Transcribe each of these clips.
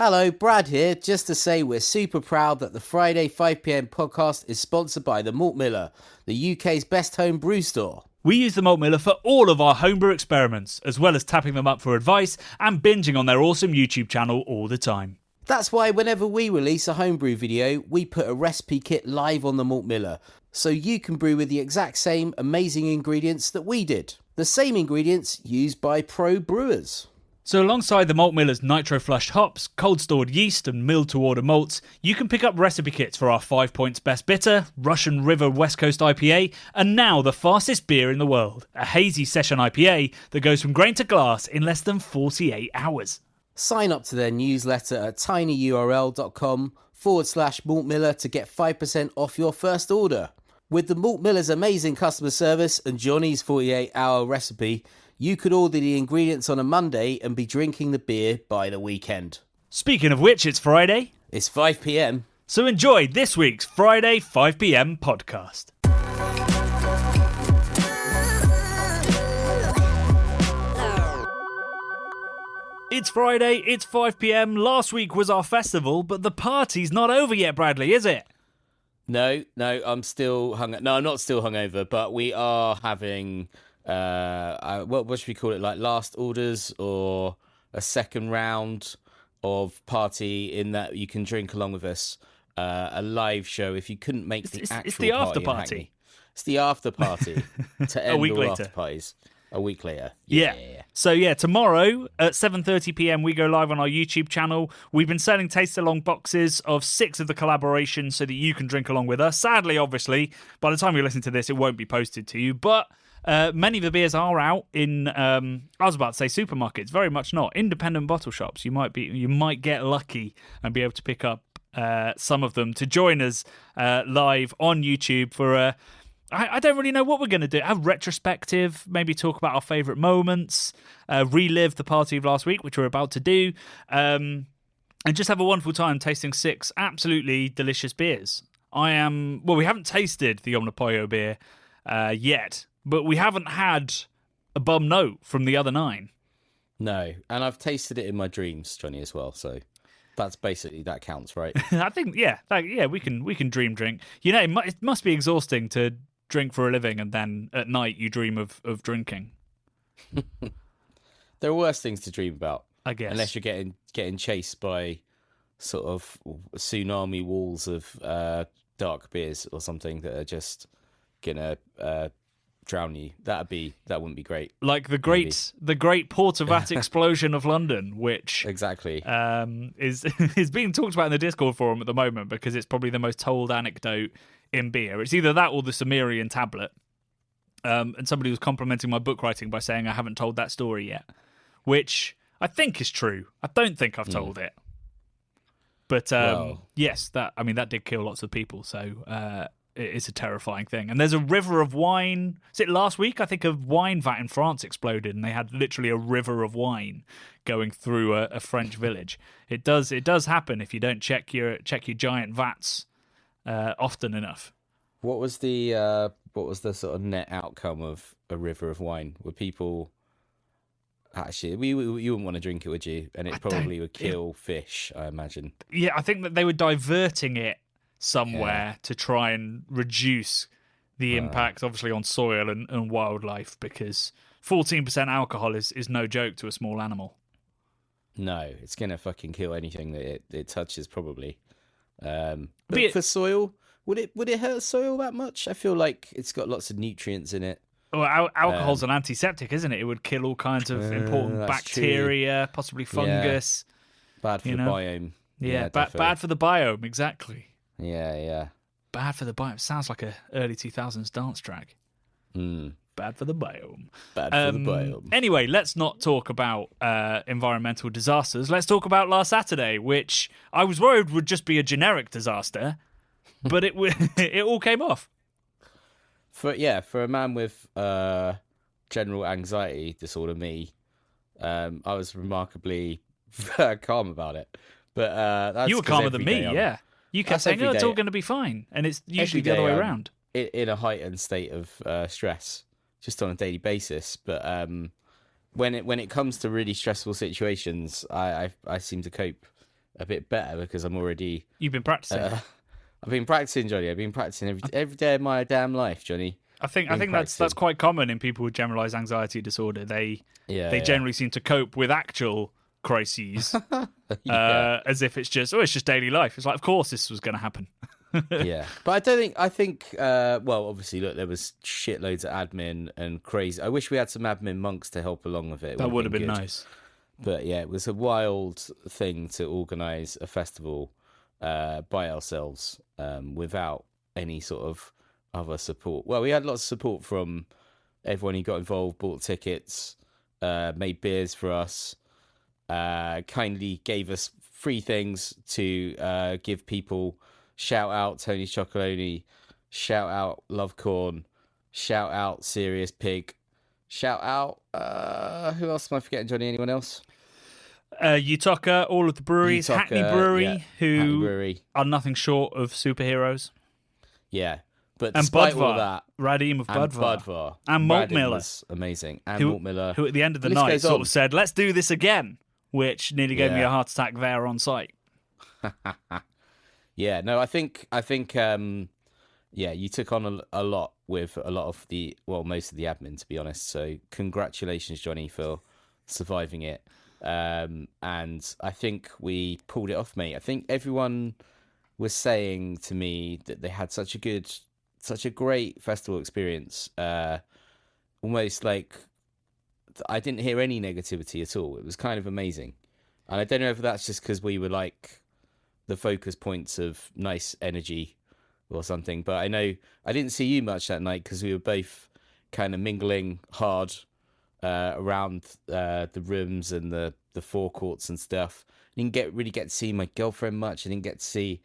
Hello, Brad here, just to say we're super proud that the Friday 5pm podcast is sponsored by the Malt Miller, the UK's best home brew store. We use the Malt Miller for all of our homebrew experiments, as well as tapping them up for advice and binging on their awesome YouTube channel all the time. That's why whenever we release a homebrew video, we put a recipe kit live on the Malt Miller, so you can brew with the exact same amazing ingredients that we did. The same ingredients used by pro brewers. So alongside the Malt Miller's nitro-flushed hops, cold-stored yeast and milled-to-order malts, you can pick up recipe kits for our 5 Points Best Bitter, Russian River West Coast IPA, and now the fastest beer in the world, a hazy session IPA that goes from grain to glass in less than 48 hours. Sign up to their newsletter at tinyurl.com/Malt Miller to get 5% off your first order. With the Malt Miller's amazing customer service and Johnny's 48-hour recipe, you could order the ingredients on a Monday and be drinking the beer by the weekend. Speaking of which, it's Friday. It's 5pm. So enjoy this week's Friday 5pm podcast. It's Friday, it's 5pm. Last week was our festival, but the party's not over yet, Bradley, is it? No, I'm still No, I'm not still hungover, but we are having... what should we call it? Like last orders or a second round of party, in that you can drink along with us. A live show if you couldn't make It's the after party. It's the after party to end A week all later. after parties. A week later. Yeah. So tomorrow at 7:30pm we go live on our YouTube channel. We've been selling taste along boxes of 6 of the collaborations so that you can drink along with us. Sadly, obviously, by the time you listen to this, it won't be posted to you, but many of the beers are out in, I was about to say supermarkets, very much not. Independent bottle shops. You might get lucky and be able to pick up some of them to join us live on YouTube for I don't really know what we're going to do. Have retrospective, maybe talk about our favourite moments, relive the party of last week, which we're about to do, and just have a wonderful time tasting 6 absolutely delicious beers. We haven't tasted the Omnipollo beer yet, but we haven't had a bum note from the other 9. No, and I've tasted it in my dreams, Johnny, as well, so that's basically, that counts, right? I think, we can dream drink. You know, it must be exhausting to drink for a living and then at night you dream of drinking. There are worse things to dream about, I guess. Unless you're getting chased by sort of tsunami walls of dark beers or something that are just gonna drown you. That wouldn't be great. Like the great Portavat explosion of London, which exactly is being talked about in the Discord forum at the moment because it's probably the most told anecdote in beer. It's either that or the Sumerian tablet. And somebody was complimenting my book writing by saying I haven't told that story yet, which I think is true. I don't think I've told it. But yes, that did kill lots of people, so it's a terrifying thing. And there's a river of wine. Is it last week? I think a wine vat in France exploded, and they had literally a river of wine going through a French village. It does happen if you don't check your giant vats often enough. What was the sort of net outcome of a river of wine? Were people actually? You wouldn't want to drink it, would you? And it probably would kill fish, I imagine. Yeah, I think that they were diverting it somewhere to try and reduce the impact, obviously, on soil and wildlife, because 14% alcohol is no joke to a small animal. No, it's gonna fucking kill anything that it touches, probably. But for soil, would it hurt soil that much? I feel like it's got lots of nutrients in it. Well, alcohol's an antiseptic, isn't it? It would kill all kinds of important bacteria, true. Possibly fungus. Yeah. Bad for the biome. Yeah, bad for the biome, exactly. Yeah. Bad for the biome. Sounds like a early 2000s dance track. Bad for the biome. Bad for the biome. Anyway, let's not talk about environmental disasters. Let's talk about last Saturday, which I was worried would just be a generic disaster, but it all came off. For a man with general anxiety disorder, I was remarkably calm about it. But that's you were calmer than me, yeah. You kept saying, it's all going to be fine. And it's usually the other way around. In a heightened state of stress, just on a daily basis. But when it comes to really stressful situations, I seem to cope a bit better because I'm already. You've been practicing. I've been practicing, Johnny. I've been practicing every day of my damn life, Johnny. I think that's quite common in people with generalized anxiety disorder. They generally seem to cope with actual crises as if it's just daily life. It's like, of course this was going to happen. Yeah, but I don't think. I think. Well, obviously, look, there was shitloads of admin and crazy. I wish we had some admin monks to help along with it. That would have been good. nice. But yeah, it was a wild thing to organise a festival by ourselves without any sort of other support. Well, we had lots of support from everyone who got involved, bought tickets, made beers for us, kindly gave us free things to give people. Shout out Tony Chocolonely, shout out Lovecorn, shout out Serious Pig, shout out who else am I forgetting, Johnny? Anyone else? Utaka, all of the breweries, Utaka, Hackney Brewery, yeah. who Hackney Brewery. Are nothing short of superheroes. Yeah, but and despite Budvar, all that, Radim of Budvar, and Malt Radim Miller was amazing, and who, Malt Miller, who at the end of the list night goes sort on. of said, "Let's do this again," which nearly gave me Yeah. a heart attack there on site. Yeah, no, I think, yeah, you took on a lot with a lot of most of the admin, to be honest. So congratulations, Johnny, for surviving it. And I think we pulled it off, mate. I think everyone was saying to me that they had such a great festival experience. Almost like I didn't hear any negativity at all. It was kind of amazing. And I don't know if that's just because we were like the focus points of nice energy or something, but I know I didn't see you much that night because we were both kind of mingling hard around the rooms and the forecourts and stuff. I didn't really get to see my girlfriend much. I didn't get to see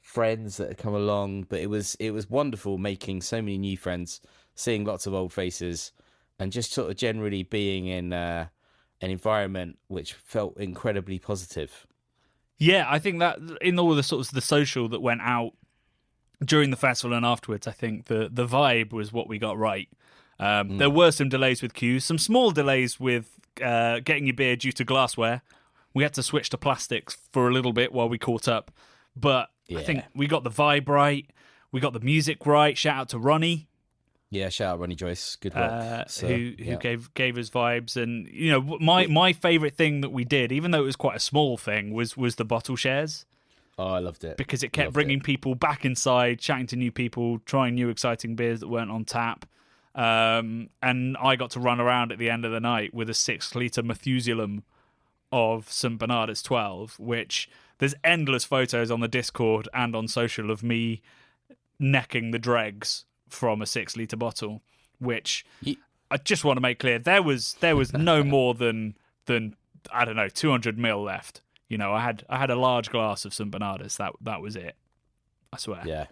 friends that had come along, but it was wonderful making so many new friends, seeing lots of old faces, and just sort of generally being in an environment which felt incredibly positive. Yeah, I think that in all the sorts of the social that went out during the festival and afterwards, I think the vibe was what we got right. There were some delays with queues, some small delays with getting your beer due to glassware. We had to switch to plastics for a little bit while we caught up. But I think we got the vibe right. We got the music right. Shout out to Ronnie. Yeah, shout out Ronnie Joyce. Good work. Who gave us vibes. And, you know, my favourite thing that we did, even though it was quite a small thing, was the bottle shares. Oh, I loved it. Because it kept bringing people back inside, chatting to new people, trying new exciting beers that weren't on tap. And I got to run around at the end of the night with a 6-litre Methuselam of St. Bernardus 12, which there's endless photos on the Discord and on social of me necking the dregs from a 6-litre bottle, which I just want to make clear, there was no more than I don't know, 200 ml left. You know, I had a large glass of St. Bernardus. That was it. I swear. Yeah.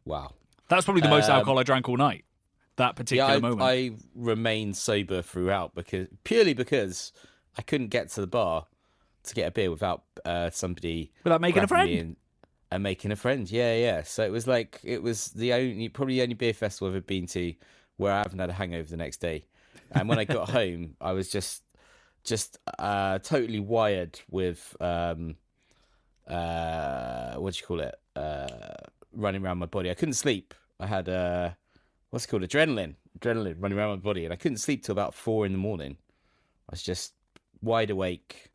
Wow. That was probably the most alcohol I drank all night. That particular moment. I remained sober throughout purely because I couldn't get to the bar to get a beer without somebody without making a friend. And making a friend, yeah. So it was probably the only beer festival I've ever been to where I haven't had a hangover the next day. And when I got home, I was just totally wired with what do you call it? Running around my body. I couldn't sleep. I had what's it called? Adrenaline running around my body, and I couldn't sleep till about 4 a.m. I was just wide awake,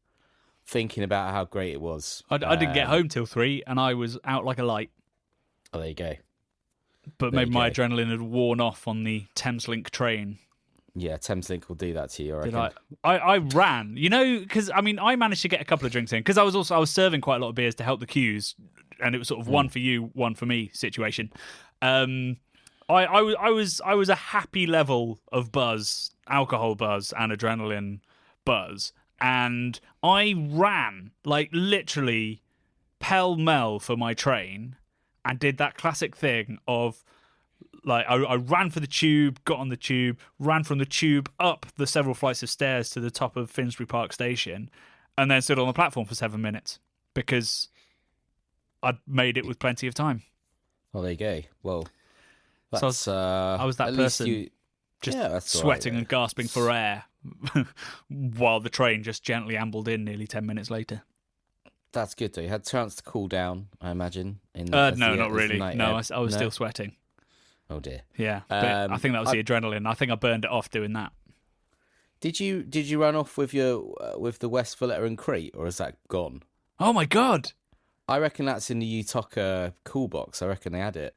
thinking about how great it was. I didn't get home till 3, and I was out like a light. Oh, there you go. But maybe my adrenaline had worn off on the Thameslink train. Yeah, Thameslink will do that to you, I reckon. I ran, you know, because I managed to get a couple of drinks in because I was serving quite a lot of beers to help the queues, and it was sort of one for you, one for me situation. I was a happy level of buzz, alcohol buzz, and adrenaline buzz. And I ran, like, literally pell-mell for my train and did that classic thing of, like, I ran for the tube, got on the tube, ran from the tube up the several flights of stairs to the top of Finsbury Park Station, and then stood on the platform for 7 minutes because I'd made it with plenty of time. Oh, there you go. Well, that's, so I was that person sweating and gasping for air while the train just gently ambled in nearly 10 minutes later. That's good though. You had a chance to cool down, I imagine. No, not really. No, I was still sweating. Oh dear. Yeah, but I think that was the adrenaline. I think I burned it off doing that. Did you run off with with the West Valletta and crate, or is that gone? Oh my god! I reckon that's in the Utoka cool box. I reckon they had it.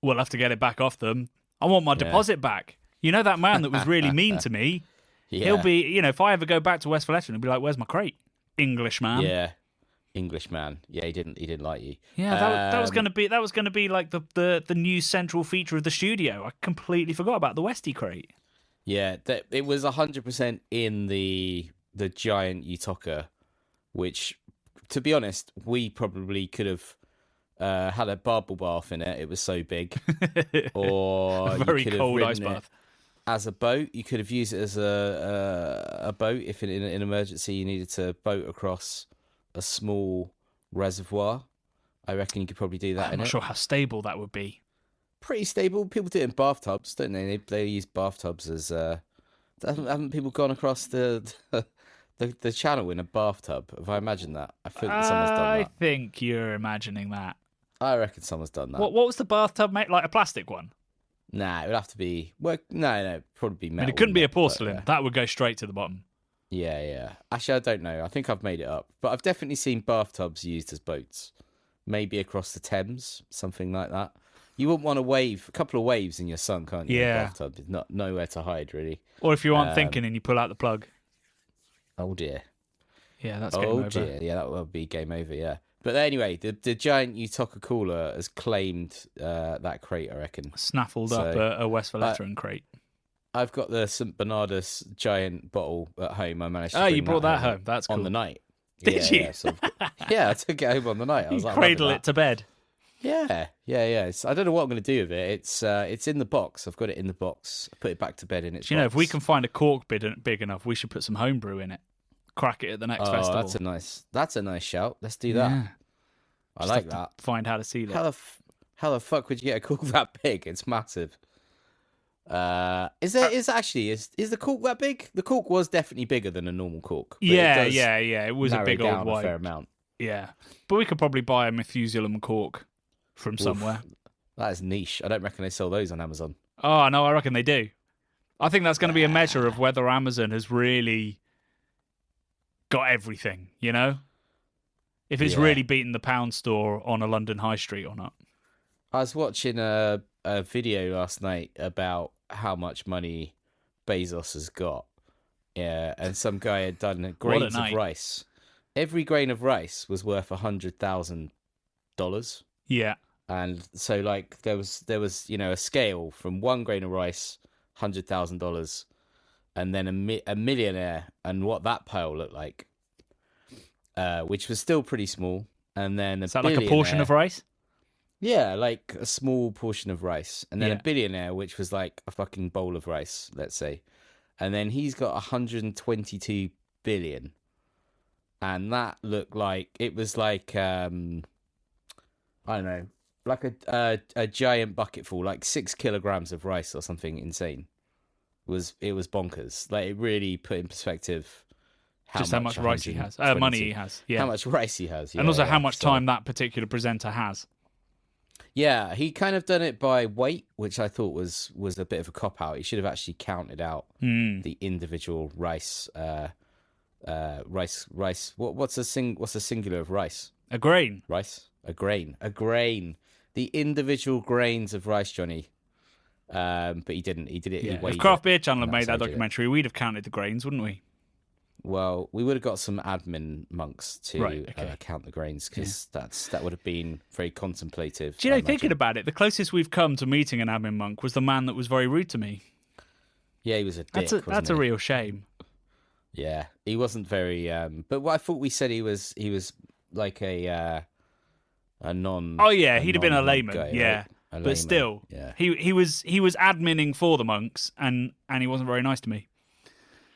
We'll have to get it back off them. I want my deposit back. You know that man that was really mean to me? Yeah. He'll be, if I ever go back to West Valletta, he'll be like, "Where's my crate, English man?" Yeah, English man. Yeah, he didn't like you. Yeah, that was gonna be like the new central feature of the studio. I completely forgot about the Westie crate. Yeah, it was 100% in the giant Utoka, which, to be honest, we probably could have had a bubble bath in it. It was so big, or a very you could cold have ice ridden bath. it as a boat. You could have used it as a boat if in an emergency you needed to boat across a small reservoir. I reckon you could probably do that I'm in not it. sure how stable that would be. Pretty stable. People do it in bathtubs, don't they? They use bathtubs as. Haven't people gone across the channel in a bathtub? Have I imagined that? I think someone's done I that. think you're imagining that. I reckon someone's done that. What was the bathtub made? Like a plastic one? Nah, it would have to be. Well, no, probably be metal. And it couldn't be a wouldn't it? porcelain. But, That would go straight to the bottom. yeah. Actually, I don't know. I think I've made it up, but I've definitely seen bathtubs used as boats. Maybe across the Thames, something like that. You wouldn't want a couple of waves in your sunk, can't you? Yeah. In a bathtub, there's nowhere to hide really. Or if you aren't thinking and you pull out the plug. Oh dear. Yeah, that's game Oh over. dear, yeah, that will be game over. Yeah, but anyway, the giant Utoka cooler has claimed that crate. I reckon Snaffled up a West Valletta crate. I've got the St Bernardus giant bottle at home. I managed to. Oh, bring you brought that home. That's cool. on the night. Did you? Yeah, so I took it home on the night. I was like, Cradle loving it to bed. that. Yeah. I don't know what I'm going to do with it. It's in the box. I've got it in the box. I put it back to bed in its. Do you know, box. if we can find a cork big enough, we should put some homebrew in it. Crack it at the next festival. That's a nice shout. Let's do that. Yeah. I Just like have to that. Find how to seal it. How the fuck would you get a cork that big? It's massive. Is the cork that big? The cork was definitely bigger than a normal cork. But Yeah. it does It was a narrow big old down a white. fair amount. Yeah, but we could probably buy a Methuselah cork from somewhere. That is niche. I don't reckon they sell those on Amazon. Oh no, I reckon they do. I think that's going to be a measure of whether Amazon has really got everything. You know, if it's really beaten the pound store on a London high street or not. I was watching a video last night about how much money Bezos has got. Yeah, and some guy had done grains of rice. Every grain of rice was worth $100,000. Yeah. And so, like, there was a scale from one grain of rice, $100,000, and then a millionaire, and what that pile looked like, which was still pretty small. And then is that like a portion of rice? Yeah, like a small portion of rice, and then a billionaire, which was like a fucking bowl of rice, let's say, and then he's got 122 billion. And that looked like it was like I don't know, like a giant bucketful, like 6 kilograms of rice or something insane. It was bonkers. Like, it really put in perspective how much rice he has, money he has. Yeah, how much rice he has, and also how much time that particular presenter has. Yeah, he kind of done it by weight, which I thought was a bit of a cop out. He should have actually counted out the individual rice. Rice. What's a singular of rice? A grain. Rice. A grain. The individual grains of rice, Johnny. But he didn't. He did it. Yeah. He weighed If Craft it, Beer Channel had and made that's that how he did it. documentary, we'd have counted the grains, wouldn't we? Well, we would have got some admin monks to okay. count the grains, because that would have been very contemplative. Do you know, I imagine. thinking about it, the closest we've come to meeting an admin monk was the man that was very rude to me. Yeah, he was a dick. That's a real shame. Yeah, he wasn't very. But what I thought we said he was like a non. Oh yeah, he'd have been a non-monk layman. guy, Yeah, right? A but layman, still, yeah. he was adminning for the monks, and he wasn't very nice to me.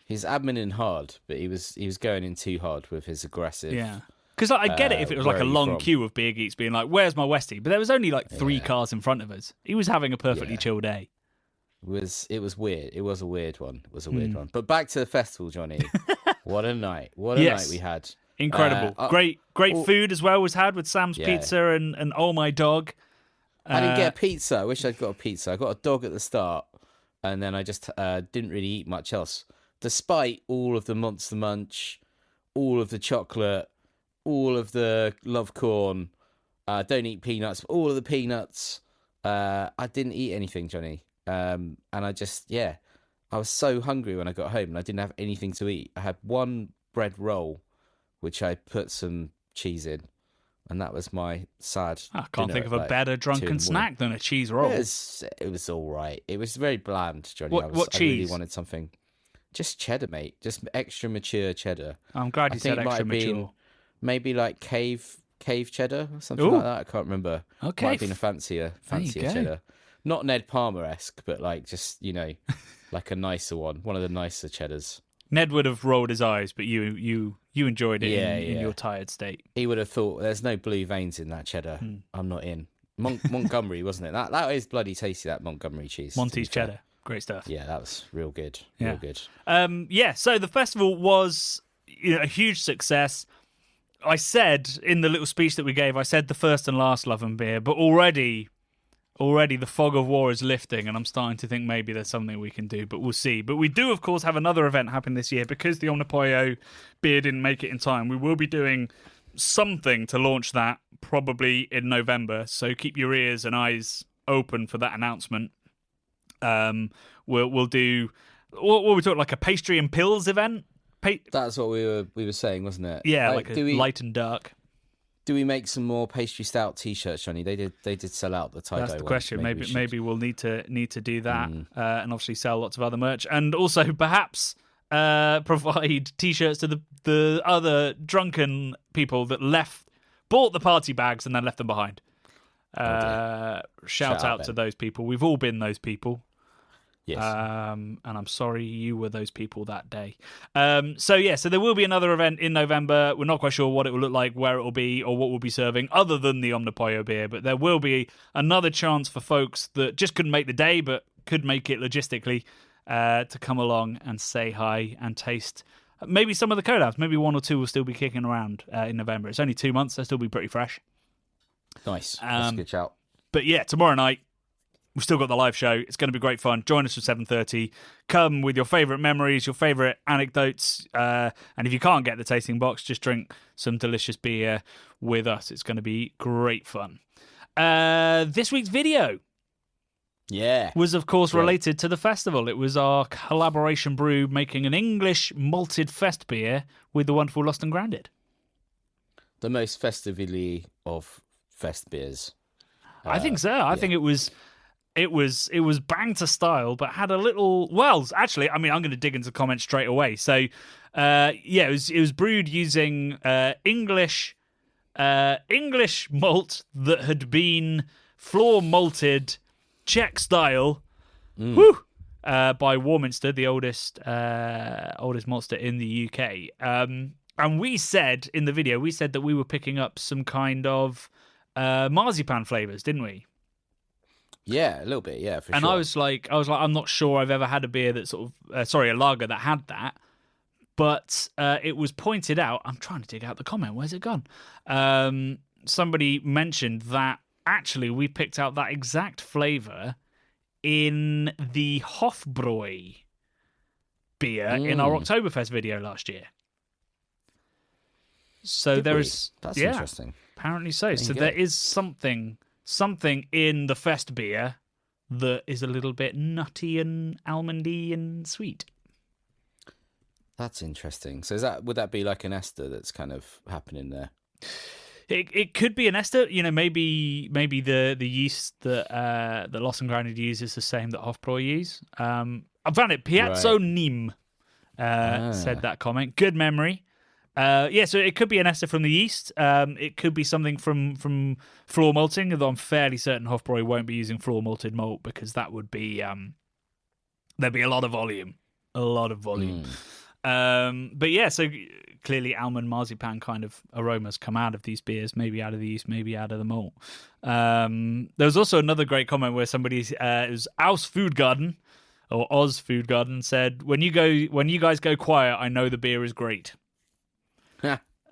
He's adminning hard, but he was going in too hard with his aggressive. Yeah, because I get it if it was like where a are you long from? queue of beer geeks being like, "Where's my Westie?" But there was only like 3 cars in front of us. He was having a perfectly chill day. It was weird. It was a weird one. But back to the festival, Johnny. What a night! What a night we had. Incredible. Great food as well was had with Sam's Pizza and Oh My Dog. I didn't get a pizza. I wish I'd got a pizza. I got a dog at the start, and then I just didn't really eat much else. Despite all of the Monster Munch, all of the chocolate, all of the love corn, don't eat peanuts, all of the peanuts, I didn't eat anything, Johnny. And I just, I was so hungry when I got home, and I didn't have anything to eat. I had one bread roll, which I put some cheese in, and that was my sad. I can't think of a better drunken snack than a cheese roll. It was all right. It was very bland, Johnny. What cheese? I really wanted something. Just cheddar, mate. Just extra mature cheddar. I'm glad you said extra mature. Maybe like cave cheddar or something like that. I can't remember. Okay. Might have been a fancier cheddar. Not Ned Palmer-esque, but like just, like a nicer one. One of the nicer cheddars. Ned would have rolled his eyes, but you enjoyed it in your tired state. He would have thought, there's no blue veins in that cheddar. I'm not in. Montgomery, wasn't it? That is bloody tasty, that Montgomery cheese. Monty's cheddar. Great stuff. Yeah, that was real good. Yeah. Real good. So the festival was a huge success. I said in the little speech that we gave, I said the first and last Love and Beer, but already the fog of war is lifting, and I'm starting to think maybe there's something we can do, but we'll see. But we do, of course, have another event happen this year because the Omnipoyo beer didn't make it in time. We will be doing something to launch that probably in November, so keep your ears and eyes open for that announcement. We'll do what we talk like a pastry and pills event. That's what we were saying, wasn't it? Yeah, like a light and dark. Do we make some more pastry stout T-shirts, Johnny? They did sell out the tie-dye That's the ones. question. Maybe we'll need to do that, and obviously sell lots of other merch, and also perhaps provide T-shirts to the other drunken people that bought the party bags and then left them behind. Shout out to those people. We've all been those people. Yes. And I'm sorry you were those people that day. So there will be another event in November. We're not quite sure what it will look like, where it will be, or what we'll be serving, other than the Omnipoyo beer. But there will be another chance for folks that just couldn't make the day, but could make it logistically, to come along and say hi and taste maybe some of the collabs. Maybe one or two will still be kicking around in November. It's only 2 months. They'll still be pretty fresh. Nice. That's a good shout. But tomorrow night, we've still got the live show. It's going to be great fun. Join us for 7:30. Come with your favourite memories, your favourite anecdotes. And if you can't get the tasting box, just drink some delicious beer with us. It's going to be great fun. This week's video was, of course, related to the festival. It was our collaboration brew making an English malted fest beer with the wonderful Lost and Grounded. The most festively of fest beers. I think so. I think it was bang to style, but had a little. Well, actually, I mean, I'm going to dig into the comments straight away. So, it was brewed using English malt that had been floor malted Czech style, by Warminster, the oldest maltster in the UK. And we said in the video, that we were picking up some kind of marzipan flavors, didn't we? Yeah, a little bit, yeah, for sure. And I was like, I'm not sure I've ever had a beer that a lager that had that. But it was pointed out, I'm trying to dig out the comment, where's it gone? Somebody mentioned that actually we picked out that exact flavour in the Hofbräu beer in our Oktoberfest video last year. So that's interesting. Apparently so. So there is something in the fest beer that is a little bit nutty and almondy and sweet. That's interesting. So would that be like an ester that's kind of happening there? It could be an ester. Maybe the yeast that Lost and Grounded use is the same that Hofbräu use. I found it. Piazzo Nim said that comment. Good memory. So it could be an ester from the yeast. It could be something from floor malting, although I'm fairly certain Hofbräu won't be using floor malted malt because that would be there'd be a lot of volume. So clearly almond marzipan kind of aromas come out of these beers, maybe out of the yeast, maybe out of the malt. There was also another great comment where somebody, it was Aus Food Garden or Oz Food Garden, said, when you guys go quiet, I know the beer is great.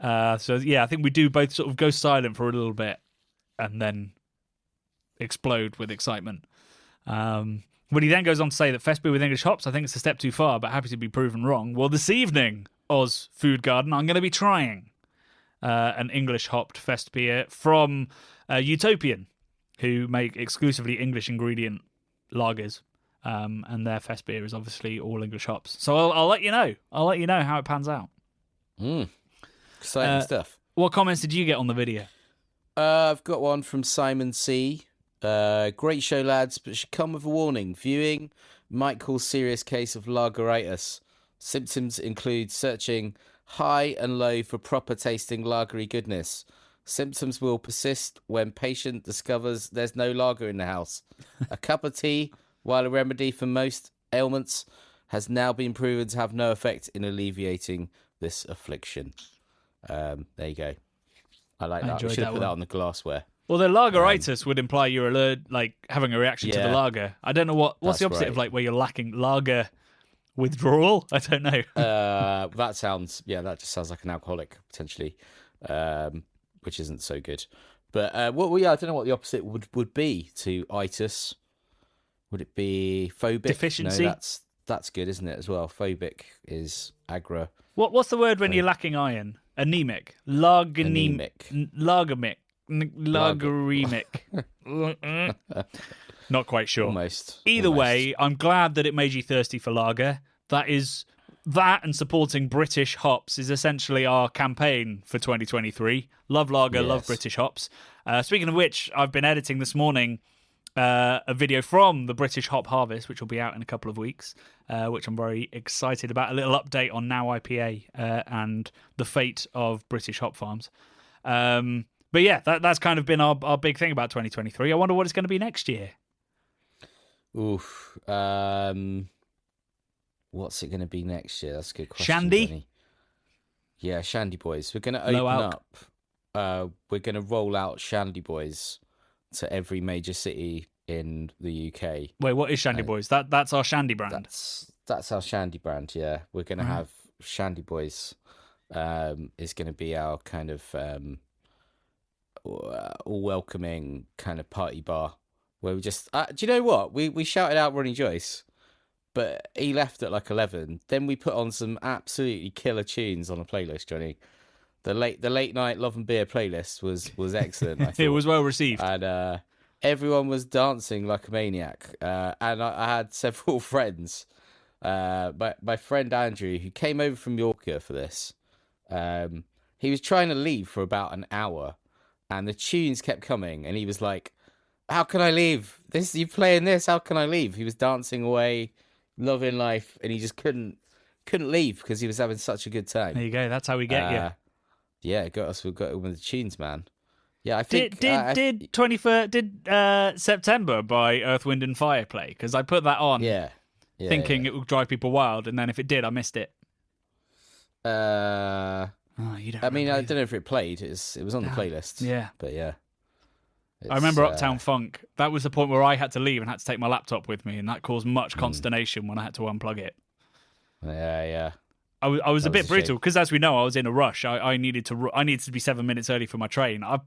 So yeah, I think we do both sort of go silent for a little bit and then explode with excitement. But he then goes on to say that fest beer with English hops, I think it's a step too far, but happy to be proven wrong. Well, this evening, Oz Food Garden, I'm going to be trying an English hopped fest beer from Utopian, who make exclusively English ingredient lagers. And their fest beer is obviously all English hops. So I'll let you know. I'll let you know how it pans out. Exciting stuff. What comments did you get on the video? I've got one from Simon C. Great show, lads, but should come with a warning. Viewing might cause serious case of lageritis. Symptoms include searching high and low for proper tasting lagery goodness. Symptoms will persist when patient discovers there's no lager in the house. A cup of tea, while a remedy for most ailments, has now been proven to have no effect in alleviating this affliction. There you go. I like that. We should have put that on the glassware. Well, the lageritis would imply you're having a reaction to the lager. I don't know what's the opposite of like where you're lacking lager withdrawal. I don't know. That just sounds like an alcoholic potentially, which isn't so good. But I don't know what the opposite would be to itis. Would it be phobic? Deficiency. No, that's good, isn't it? As well, phobic is agra. What's the word when you're lacking iron? Anemic. Lageremic. Not quite sure. Almost. Either way, I'm glad that it made you thirsty for lager. That and supporting British hops is essentially our campaign for 2023. Love lager, love British hops. Speaking of which, I've been editing this morning a video from the British Hop Harvest, which will be out in a couple of weeks, which I'm very excited about. A little update on Now IPA and the fate of British hop farms. But yeah, that's kind of been our big thing about 2023. I wonder what it's going to be next year. Oof. What's it going to be next year? That's a good question. Shandy? Johnny. Yeah, Shandy Boys. We're going to open up. We're going to roll out Shandy Boys to every major city in the UK. Wait, what is Shandy Boys? That's our Shandy brand. That's our Shandy brand. Yeah, we're going to have Shandy Boys. Is going to be our kind of all welcoming kind of party bar where we just. Do you know what we shouted out Ronnie Joyce, but he left at like 11. Then we put on some absolutely killer tunes on a playlist, Johnny. The late night Love and Beer playlist was excellent. I thought. It was well received, and everyone was dancing like a maniac. And I had several friends. My friend Andrew, who came over from Yorker for this, he was trying to leave for about an hour, and the tunes kept coming, and he was like, "How can I leave? You playing this? How can I leave?" He was dancing away, loving life, and he just couldn't leave because he was having such a good time. There you go. That's how we get you. Yeah, got us. We've got it with the tunes, man. Yeah, I think did September by Earth, Wind and Fire play? Because I put that on, thinking it would drive people wild, and then if it did, I missed it. You don't. I mean, I don't know if it played. It was on the playlist. Yeah, but yeah. I remember Uptown Funk. That was the point where I had to leave and had to take my laptop with me, and that caused much consternation when I had to unplug it. Yeah. I was a bit brutal because, as we know, I was in a rush. I needed to be 7 minutes early for my train. I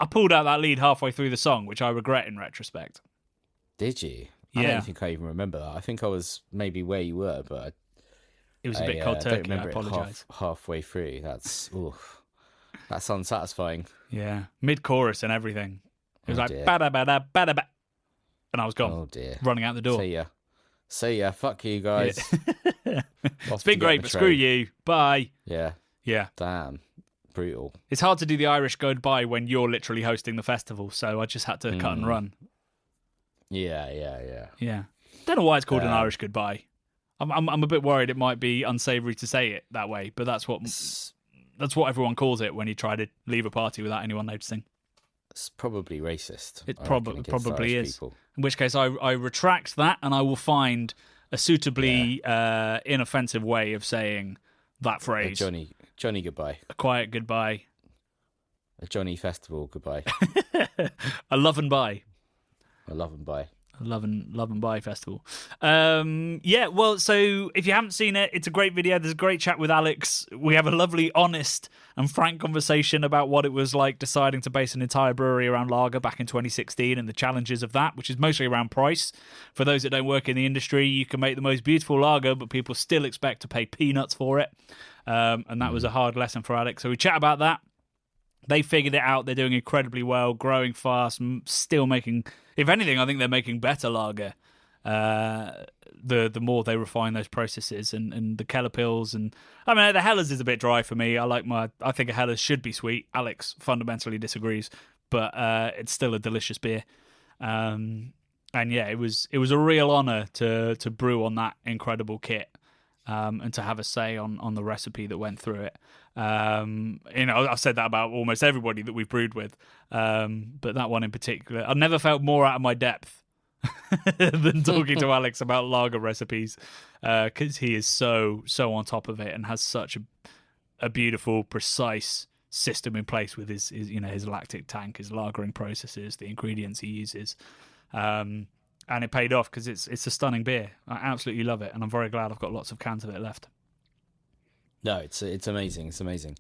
pulled out that lead halfway through the song, which I regret in retrospect. Did you? Yeah. I don't think I even remember that. I think I was maybe where you were, but it was a bit cold turkey. I apologise. Halfway through, that's unsatisfying. Yeah, mid-chorus and everything. It was like bada bada bada ba, and I was gone. Oh dear, running out the door. See ya. Fuck you guys. It's been great, but screw you. Bye. Yeah. Damn. Brutal. It's hard to do the Irish goodbye when you're literally hosting the festival, so I just had to cut and run. Yeah. Don't know why it's called an Irish goodbye. I'm a bit worried it might be unsavoury to say it that way, but that's what everyone calls it when you try to leave a party without anyone noticing. It's probably racist. It probably is. People. In which case, I retract that, and I will find a suitably inoffensive way of saying that phrase. A Johnny goodbye. A quiet goodbye. A Johnny festival goodbye. A love and bye. A love and bye. Love and Buy Festival. Yeah, well, so if you haven't seen it, it's a great video. There's a great chat with Alex. We have a lovely, honest and frank conversation about what it was like deciding to base an entire brewery around lager back in 2016 and the challenges of that, which is mostly around price. For those that don't work in the industry, you can make the most beautiful lager, but people still expect to pay peanuts for it. And that was a hard lesson for Alex. So we chat about that. They figured it out. They're doing incredibly well, growing fast, still making... If anything, I think they're making better lager the more they refine those processes. And the Keller Pills, and I mean, the Hellers is a bit dry for me. I think a Hellers should be sweet. Alex fundamentally disagrees, but it's still a delicious beer. And yeah, it was a real honour to brew on that incredible kit. And to have a say on the recipe that went through it. I've said that about almost everybody that we've brewed with, but that one in particular, I never felt more out of my depth than talking to Alex about lager recipes, because he is so on top of it and has such a beautiful, precise system in place with his lactic tank, his lagering processes, the ingredients he uses. And it paid off because it's a stunning beer. I absolutely love it, and I'm very glad I've got lots of cans of it left. No, it's amazing. It's amazing.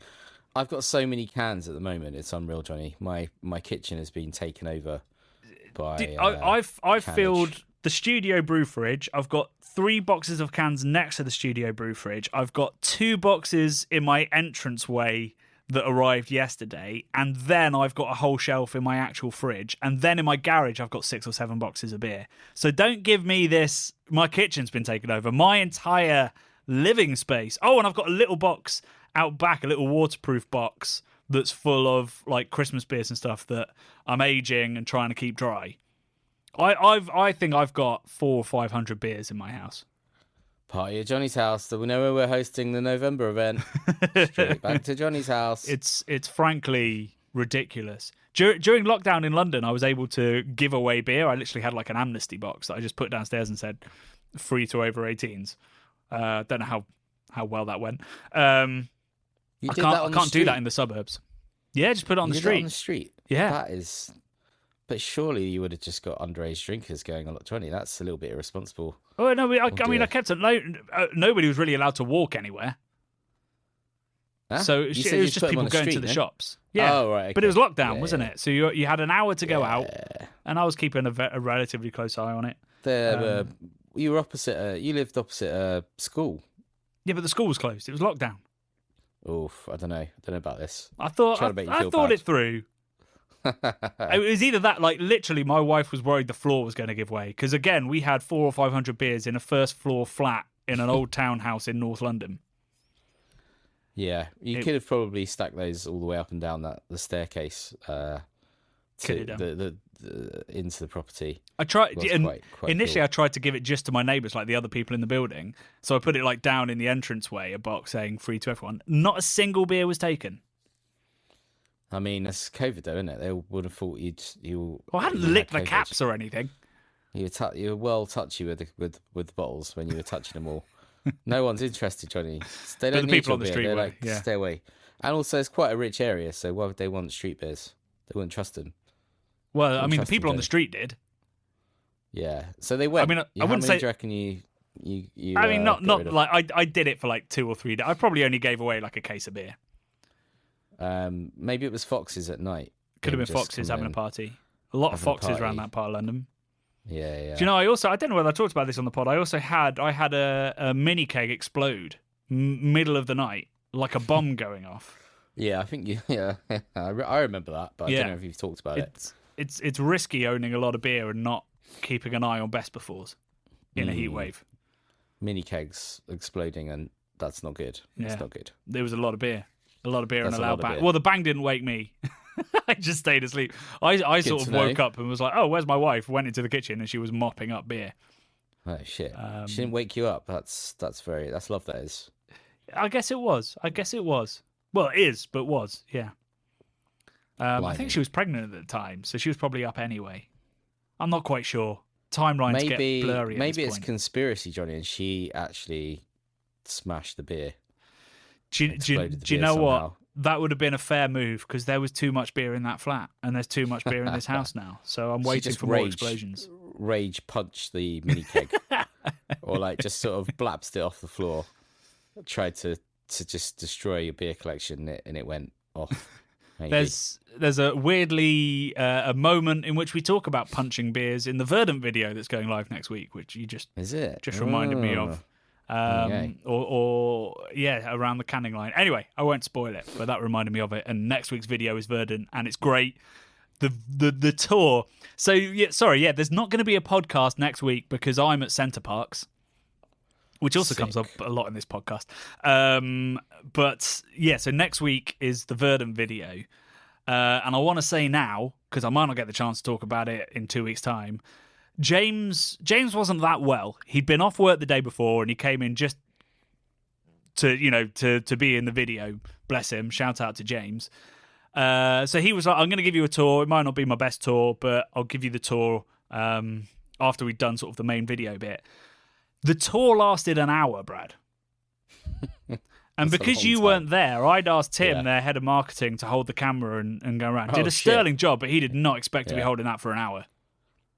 I've got so many cans at the moment. It's unreal, Johnny. My kitchen has been taken over by. I've filled the studio brew fridge. I've got 3 boxes of cans next to the studio brew fridge. I've got 2 boxes in my entranceway that arrived yesterday, and then I've got a whole shelf in my actual fridge, and then in my garage I've got 6 or 7 boxes of beer. So don't give me this, my kitchen's been taken over, my entire living space. Oh, and I've got a little box out back, a little waterproof box that's full of like Christmas beers and stuff that I'm aging and trying to keep dry. I think I've got 400 or 500 beers in my house. Party at Johnny's house. So we know where we're hosting the November event. Straight back to Johnny's house. It's frankly ridiculous. During lockdown in London, I was able to give away beer. I literally had like an amnesty box that I just put downstairs and said free to over 18s. Don't know how well that went. I can't do that in the suburbs. Yeah, just put it on the street. On the street. Yeah, that is. But surely you would have just got underage drinkers going on at 20. That's a little bit irresponsible. Oh no, I mean I kept it. Nobody was really allowed to walk anywhere. Huh? So it was just people going to the shops. Yeah, oh, right, okay. But it was lockdown, wasn't it? So you had an hour to go out, and I was keeping a relatively close eye on it. You were opposite. You lived opposite a school. Yeah, but the school was closed. It was lockdown. Oof, I don't know about this. I thought it through. It was either that, like literally, my wife was worried the floor was going to give way because again, we had 400 or 500 beers in a first floor flat in an old townhouse in North London. Yeah, could have probably stacked those all the way up and down the staircase into the property. I tried quite initially. cool. I tried to give it just to my neighbours, like the other people in the building. So I put it like down in the entranceway, a box saying free to everyone. Not a single beer was taken. I mean, that's COVID, though, isn't it? They would have thought you. Well, I hadn't licked the caps or anything. You were well touchy with the bottles when you were touching them all. No one's interested, Johnny. They don't the need people on the beer. street They're were, like, yeah. Stay away. And also, it's quite a rich area, so why would they want street beers? They wouldn't trust them. Well, I mean, the people on the street did. Yeah, so they went. I mean, I How wouldn't many say. do you reckon you I mean, not like I did it for like 2 or 3 days. I probably only gave away like a case of beer. Maybe it was Foxes at night. Could have been Foxes having a party. A lot of Foxes around that part of London. Yeah. Do you know? I don't know whether I talked about this on the pod. I had a mini keg explode middle of the night, like a bomb going off. Yeah, I think I remember that, but I don't know if you've talked about it. It's risky owning a lot of beer and not keeping an eye on best befores in a heat wave. Mini kegs exploding, and that's not good. Yeah. It's not good. There was a lot of beer and a loud bang. Beer. Well, the bang didn't wake me. I just stayed asleep. I sort of woke up and was like, "Oh, where's my wife?" Went into the kitchen and she was mopping up beer. Oh shit! She didn't wake you up. That's love. That is. I guess it was. Well, it is, but was. Yeah. I think she was pregnant at the time, so she was probably up anyway. I'm not quite sure. Timelines get blurry. Maybe it's conspiracy, Johnny, and she actually smashed the beer. Do you know what? That would have been a fair move because there was too much beer in that flat, and there's too much beer in this house now. So I'm waiting for more explosions. rage punch the mini keg, or like just sort of blapsed it off the floor. Tried to just destroy your beer collection, and it went off. Maybe. There's a weirdly a moment in which we talk about punching beers in the Verdant video that's going live next week, which you just reminded me of. Or around the canning line. Anyway, I won't spoil it, but that reminded me of it. And next week's video is Verdant, and it's great. The tour. So there's not going to be a podcast next week because I'm at Center Parks, which also comes up a lot in this podcast. So next week is the Verdant video, and I want to say now, because I might not get the chance to talk about it in 2 weeks' time. James wasn't that well. He'd been off work the day before, and he came in just to be in the video. Bless him. Shout out to James. So he was like, "I'm going to give you a tour. It might not be my best tour, but I'll give you the tour after we'd done sort of the main video bit." The tour lasted an hour, Brad. And because you weren't there, I'd asked Tim, their head of marketing, to hold the camera and go around. Did a sterling job, but he did not expect to be holding that for an hour.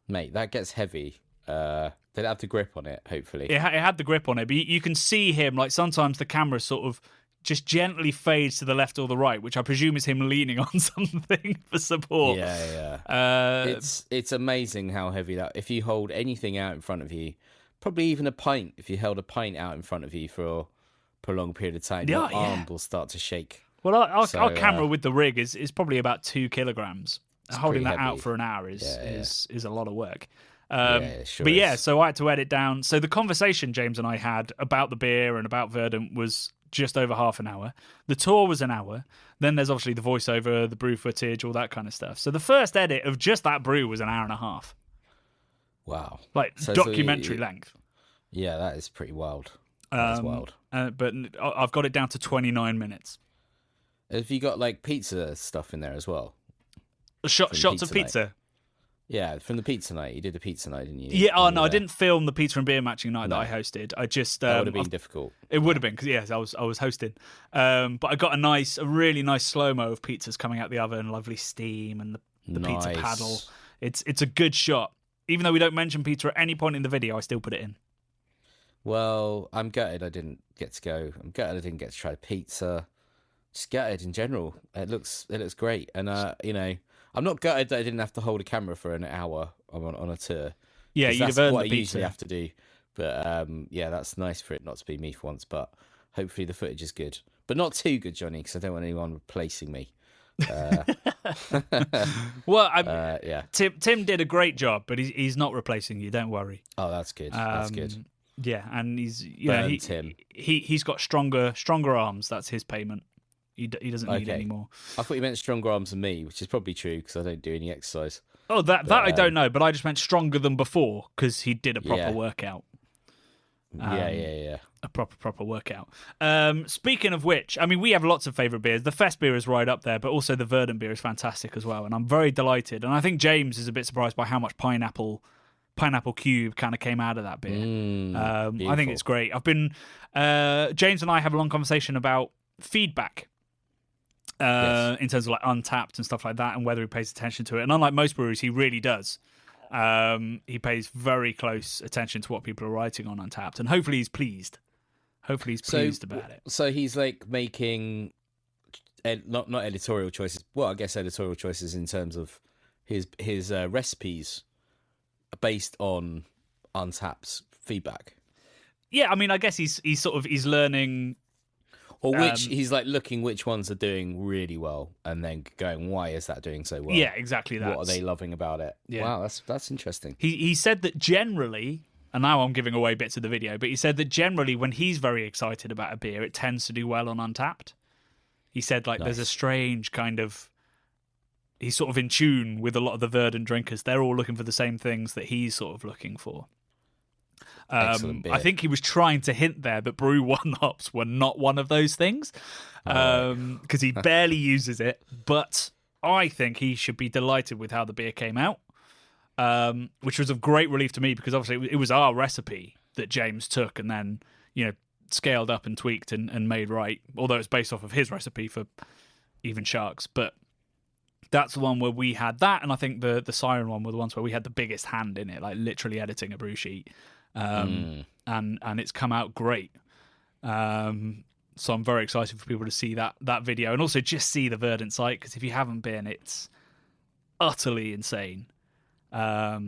Mate, that gets heavy. They'd have the grip on it, hopefully. It had the grip on it, but you can see him, like sometimes the camera sort of just gently fades to the left or the right, which I presume is him leaning on something for support. Yeah. It's amazing how heavy that... If you hold anything out in front of you, probably even a pint, if you held a pint out in front of you for a prolonged period of time, your arm will start to shake. Well, our camera with the rig is probably about 2 kilograms. Holding that out for an hour is a lot of work. So I had to edit down. So the conversation James and I had about the beer and about Verdant was just over half an hour. The tour was an hour. Then there's obviously the voiceover, the brew footage, all that kind of stuff. So the first edit of just that brew was an hour and a half. Wow. Like documentary length. Yeah, that is pretty wild. That's wild. But I've got it down to 29 minutes. Have you got like pizza stuff in there as well? Shots of pizza. Night. Yeah, from the pizza night. You did a pizza night, didn't you? Yeah. No, I didn't film the pizza and beer matching night that I hosted. I just that would have been difficult. It would have been because I was hosting. But I got a really nice slow mo of pizzas coming out the oven, lovely steam, and the pizza paddle. It's a good shot. Even though we don't mention pizza at any point in the video, I still put it in. Well, I'm gutted I didn't get to go. I'm gutted I didn't get to try pizza. Just gutted in general. It looks great, and I'm not gutted that I didn't have to hold a camera for an hour on a tour. Yeah, you'd have earned what the I pizza. usually have to do. But that's nice for it not to be me for once. But hopefully the footage is good, but not too good, Johnny, because I don't want anyone replacing me. Well, Tim did a great job, but he's not replacing you. Don't worry. Oh, that's good. That's good. Yeah, and he's Tim. He's got stronger arms. That's his payment. He doesn't need any more. I thought you meant stronger arms than me, which is probably true because I don't do any exercise. Oh, that I don't know, but I just meant stronger than before because he did a proper workout. Yeah. A proper workout. Speaking of which, I mean, we have lots of favourite beers. The Fest beer is right up there, but also the Verdant beer is fantastic as well, and I'm very delighted. And I think James is a bit surprised by how much pineapple cube kind of came out of that beer. I think it's great. James and I have a long conversation about feedback. In terms of like Untapped and stuff like that, and whether he pays attention to it. And unlike most breweries, he really does. He pays very close attention to what people are writing on Untapped, and hopefully he's pleased. Hopefully he's pleased about it. So he's like making not editorial choices. Well, I guess editorial choices in terms of his recipes based on Untapped's feedback. Yeah, I mean, I guess he's learning. Or he's like looking which ones are doing really well and then going, why is that doing so well? Yeah, exactly that. What are they loving about it? Yeah. Wow, that's interesting. He said that generally, and now I'm giving away bits of the video, but he said that generally when he's very excited about a beer, it tends to do well on Untapped. He said like there's a strange kind of... He's sort of in tune with a lot of the Verdant drinkers. They're all looking for the same things that he's sort of looking for. Excellent beer. I think he was trying to hint there that Brew One hops were not one of those things because he barely uses it. But I think he should be delighted with how the beer came out, which was of great relief to me because obviously it was our recipe that James took and then scaled up and tweaked and made right. Although it's based off of his recipe for Even Sharks, but That's the one where we had that, and I think the Siren one were the ones where we had the biggest hand in it, like literally editing a brew sheet. And it's come out great. So I'm very excited for people to see that video, and also just see the Verdant site, because if you haven't been, it's utterly insane. I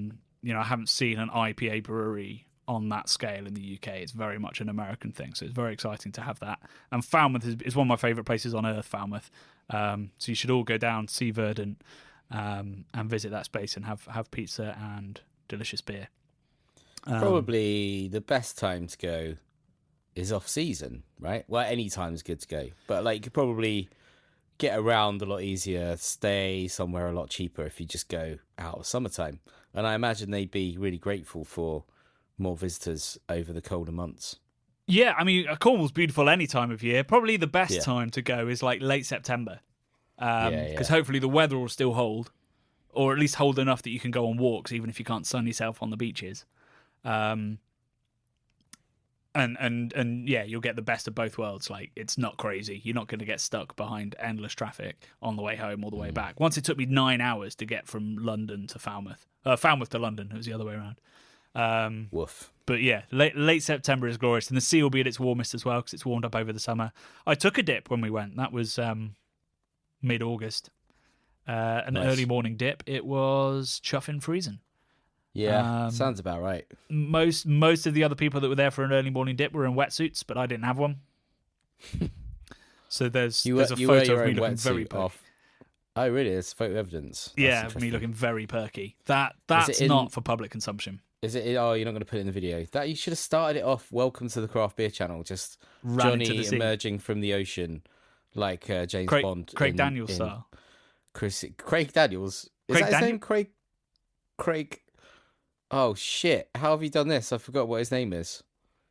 haven't seen an IPA brewery on that scale in the UK. It's very much an American thing, so it's very exciting to have that. And Falmouth is one of my favourite places on earth, Falmouth. So you should all go down, see Verdant, and visit that space and have pizza and delicious beer. Probably the best time to go is off season, right? Well, any time's good to go, but like you could probably get around a lot easier, stay somewhere a lot cheaper if you just go out of summertime. And I imagine they'd be really grateful for more visitors over the colder months. Yeah, I mean, Cornwall's beautiful any time of year. Probably the best time to go is like late September, because hopefully the weather will still hold, or at least hold enough that you can go on walks, even if you can't sun yourself on the beaches. And yeah, you'll get the best of both worlds. Like, it's not crazy. You're not going to get stuck behind endless traffic on the way home or the way back. Once it took me 9 hours to get from London to Falmouth. Falmouth to London. It was the other way around. Woof. But yeah, late September is glorious, and the sea will be at its warmest as well because it's warmed up over the summer. I took a dip when we went. That was mid-August. An early morning dip. It was chuffing freezing. Yeah, sounds about right. Most of the other people that were there for an early morning dip were in wetsuits, but I didn't have one. So there's a photo of me looking very perky. Oh, really? There's photo evidence. That's of me looking very perky. That's not for public consumption. Is it? Oh, you're not going to put it in the video. That you should have started it off. Welcome to the Craft Beer Channel. Just Johnny emerging from the ocean, like James Bond. Craig Daniels style. Craig Daniels. Is that his name? Craig. Oh shit! How have you done this? I forgot what his name is.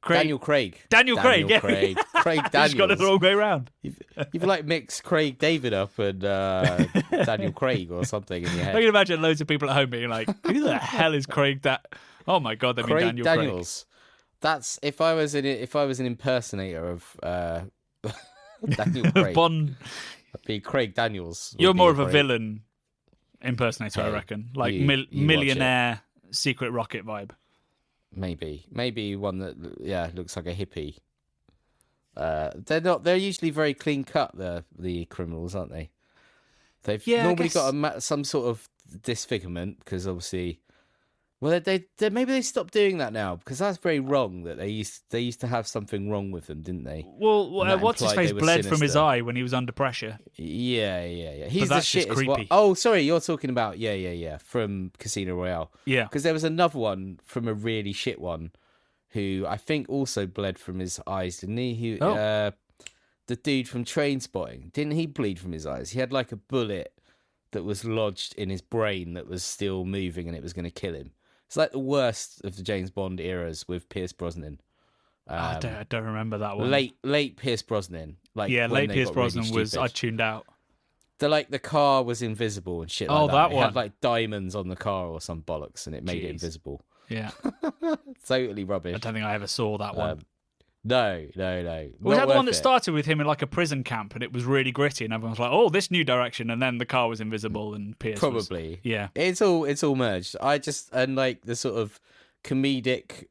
Daniel Craig. Daniel Craig. Craig Daniels. You've got it the wrong way around. You've like mixed Craig David up and Daniel Craig or something in your head. I can imagine loads of people at home being like, "Who the hell is Craig? Oh my god, they mean Daniel Daniels. Craig. That's if I was an impersonator of Daniel Craig. Bond. That'd be Craig Daniels. You're more of a villain impersonator, I reckon. Like millionaire secret rocket vibe. Maybe one that looks like a hippie. They're usually very clean cut, the criminals, aren't they? They've normally got some sort of disfigurement, because obviously, well, they maybe they stopped doing that now, because that's very wrong. That they used to have something wrong with them, didn't they? Well, what's his face bled from his eye when he was under pressure. Yeah. He's the shit as well. Oh, sorry, you're talking about from Casino Royale. Yeah, because there was another one from a really shit one, who I think also bled from his eyes, didn't he? The dude from Trainspotting, didn't he bleed from his eyes? He had like a bullet that was lodged in his brain that was still moving, and it was going to kill him. It's like the worst of the James Bond eras with Pierce Brosnan. I don't remember that one. Late Pierce Brosnan. Late Pierce Brosnan was. I tuned out. The car was invisible and shit. Like that one. It had like diamonds on the car or some bollocks, and it made it invisible. Yeah, totally rubbish. I don't think I ever saw that one. No. Was that the one that started with him in like a prison camp, and it was really gritty, and everyone was like, "Oh, this new direction," and then the car was invisible, and Pierce probably. Yeah, it's all merged. And like the sort of comedic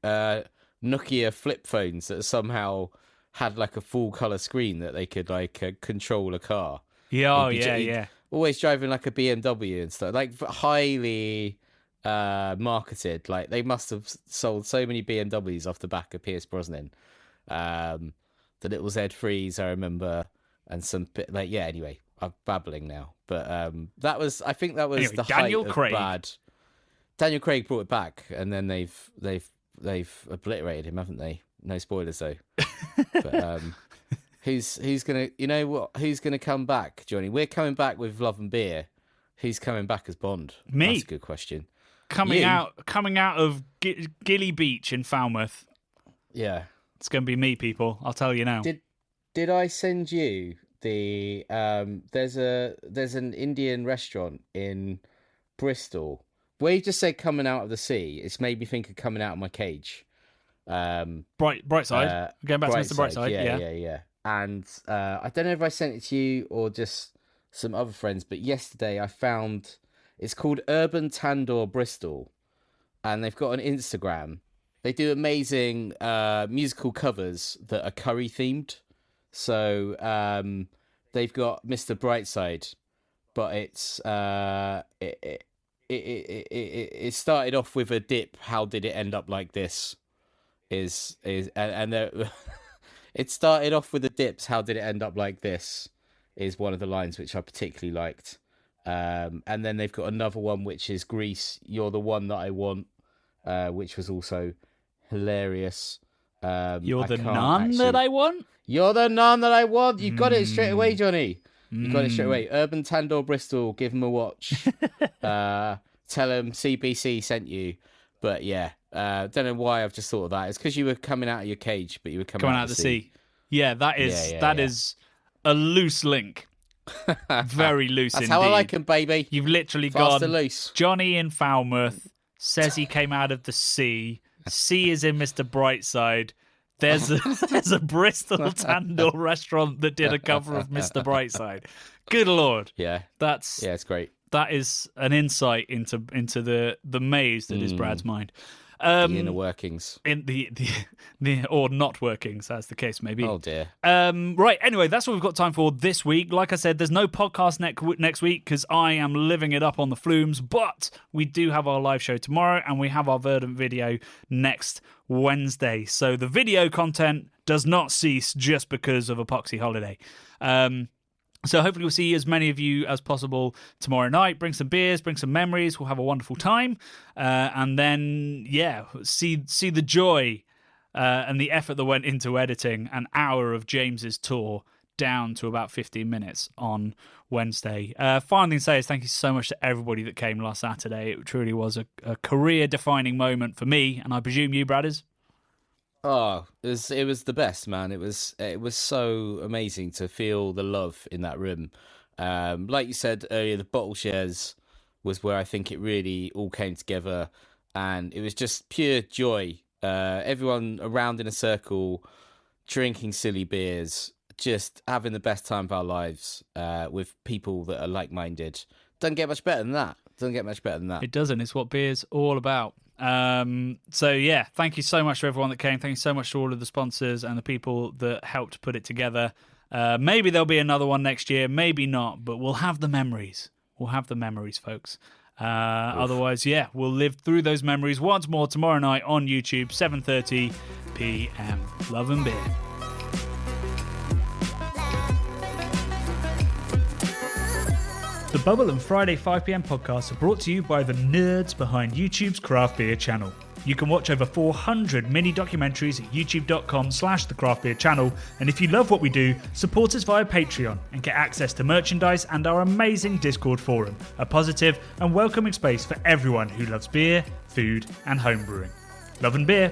Nokia flip phones that somehow had like a full color screen that they could like control a car. Yeah, yeah. Always driving like a BMW and stuff, like highly marketed. Like they must have sold so many BMWs off the back of Pierce Brosnan. The little Z3s I remember, and some like anyway, I'm babbling now, but I think that was the Daniel height Craig. of bad. Daniel Craig brought it back, and then they've obliterated him, haven't they? No spoilers though. But who's gonna come back, Johnny? We're coming back with Love and Beer. Who's coming back as Bond? Me. That's a good question. Coming out of Gilly Beach in Falmouth. Yeah. It's going to be me, people. I'll tell you now. Did I send you the there's an Indian restaurant in Bristol where you just said coming out of the sea. It's made me think of coming out of my cage. Bright side. Going back to Mr. Brightside. Yeah. And I don't know if I sent it to you or just some other friends, but yesterday I found it's called Urban Tandoor Bristol, and they've got an Instagram. They do amazing musical covers that are curry themed. So they've got Mr. Brightside, but it's it started off with a dip. How did it end up like this? It started off with the dips. How did it end up like this? Is one of the lines which I particularly liked. And then they've got another one which is Grease. You're the one that I want, which was also hilarious. You're the nun that I want? You're the nun that I want. You got it straight away, Johnny. You got it straight away. Urban Tandoor Bristol, give him a watch. Tell him CBC sent you. But yeah, don't know why I've just thought of that. It's because you were coming out of your cage, but you were coming out of the sea. Yeah, that is a loose link. Very loose That's indeed. how I like him, baby. You've literally Fast gone and loose. Johnny in Falmouth says he came out of the sea. Sea is in Mr. Brightside. There's a Bristol Tandoor restaurant that did a cover of Mr. Brightside. Good Lord. Yeah. It's great. That is an insight into the maze that is Brad's mind. The inner workings. In the or not workings, as the case may be. Oh dear. Right. Anyway, that's what we've got time for this week. Like I said, there's no podcast next week because I am living it up on the flumes. But we do have our live show tomorrow, and we have our Verdant video next Wednesday. So the video content does not cease just because of Epoxy holiday. So hopefully we'll see as many of you as possible tomorrow night. Bring some beers, bring some memories. We'll have a wonderful time. And then, see the joy and the effort that went into editing an hour of James's tour down to about 15 minutes on Wednesday. Final thing to say is thank you so much to everybody that came last Saturday. It truly was a career-defining moment for me, and I presume you, Bradders? Oh, it was the best, man. It was so amazing to feel the love in that room. Like you said earlier, the bottle shares was where I think it really all came together, and it was just pure joy. Everyone around in a circle, drinking silly beers, just having the best time of our lives with people that are like-minded. Doesn't get much better than that. It doesn't. It's what beer's all about. So yeah, thank you so much to everyone that came. Thank you so much to all of the sponsors and the people that helped put it together. Maybe there'll be another one next year, maybe not, but we'll have the memories. Folks. Otherwise, we'll live through those memories once more tomorrow night on YouTube, 7:30 p.m. Love and beer. The Bubble and Friday 5pm podcasts are brought to you by the nerds behind YouTube's craft beer channel. You can watch over 400 mini documentaries at youtube.com/thecraftbeerchannel, and if you love what we do, support us via Patreon and get access to merchandise and our amazing Discord forum, a positive and welcoming space for everyone who loves beer, food and homebrewing. Love and beer.